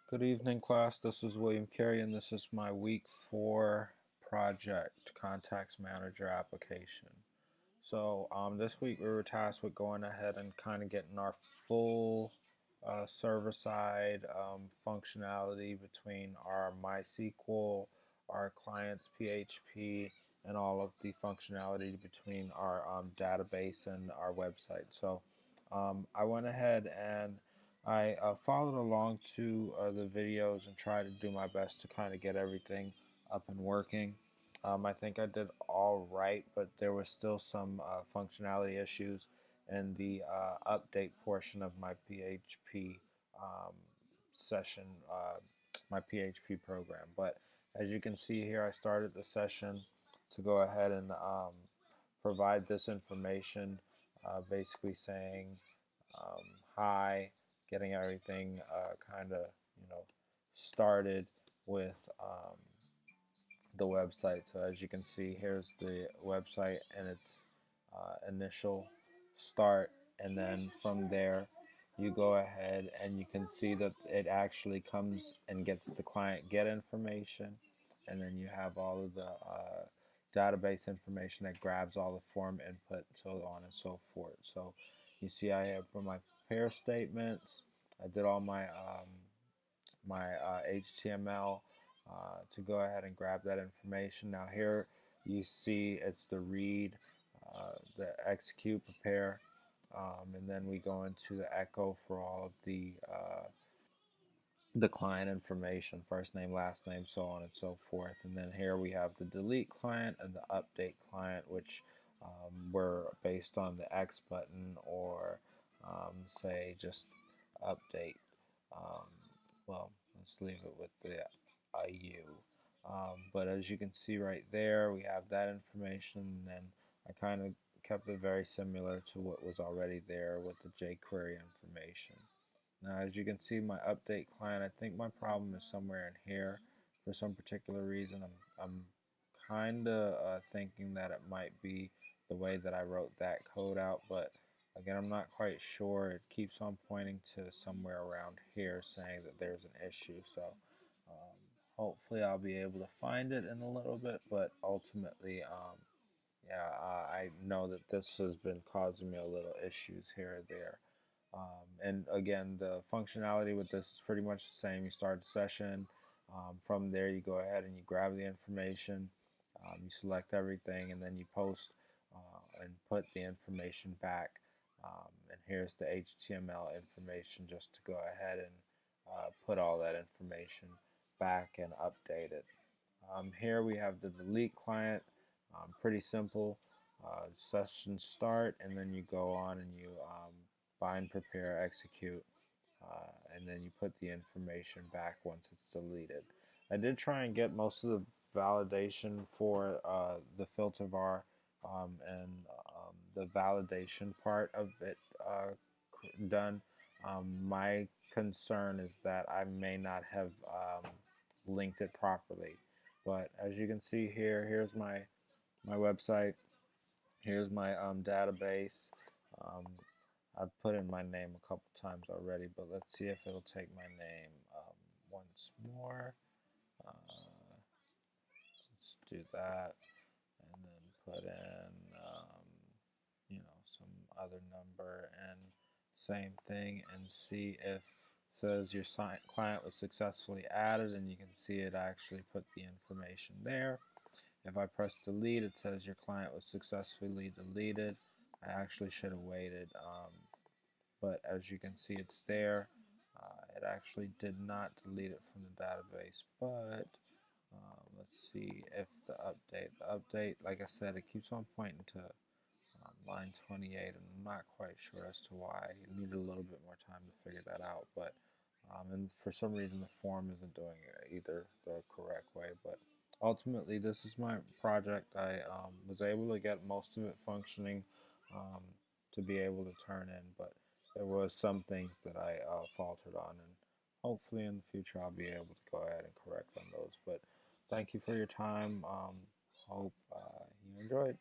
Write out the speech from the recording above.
Good evening, class. This is William Carey, and this is my week 4 project, Contacts Manager application. So this week we were tasked with going ahead and kind of getting our full server-side functionality between our MySQL, our client's PHP, and all of the functionality between our database and our website. So I went ahead and I followed along to the videos and tried to do my best to kind of get everything up and working. I think I did all right, but there was still some functionality issues in the update portion of my PHP session, my PHP program. But as you can see here, I started the session to go ahead and provide this information, basically saying um, hi, getting everything kind of started with the website. So as you can see, here's the website and its initial start, and then from there you go ahead and you can see that it actually comes and gets the client get information, and then you have all of the database information that grabs all the form input, so on and so forth. So you see I have for my pair statements, I did all my HTML to go ahead and grab that information. Now here you see it's the read, the execute, prepare, and then we go into the echo for all of the client information, first name, last name, so on and so forth. And then here we have the delete client and the update client, which were based on the X button or say just update. Um, well, let's leave it with the U. But as you can see right there, we have that information, and then I kind of kept it very similar to what was already there with the jQuery information. Now, as you can see, my update client, I think my problem is somewhere in here for some particular reason. I'm kind of thinking that it might be the way that I wrote that code out, but again, I'm not quite sure. It keeps on pointing to somewhere around here saying that there's an issue. So hopefully I'll be able to find it in a little bit, but ultimately, yeah, I know that this has been causing me a little issues here or there. And again, the functionality with this is pretty much the same. You start the session. From there, you go ahead and you grab the information. You select everything, and then you post and put the information back. And here's the HTML information just to go ahead and put all that information back and update it. Here we have the delete client. Pretty simple. Session start, and then you go on and you bind, prepare, execute, and then you put the information back once it's deleted. I did try and get most of the validation for the filter bar and the validation part of it done. My concern is that I may not have linked it properly. But as you can see here, here's my website. Here's my database. Um, I've put in my name a couple times already, but let's see if it'll take my name once more. Let's do that, and then put in some other number and same thing, and see if it says your client was successfully added, and you can see it actually put the information there. If I press delete, it says your client was successfully deleted. I actually should have waited, but as you can see, it's there. It actually did not delete it from the database, but let's see if the update, like I said, it keeps on pointing to line 28, and I'm not quite sure as to why. You need a little bit more time to figure that out, but and for some reason the form isn't doing it either the correct way. But ultimately, this is my project. I was able to get most of it functioning um, to be able to turn in, but there was some things that I faltered on, and hopefully in the future I'll be able to go ahead and correct on those. But thank you for your time. Hope you enjoyed.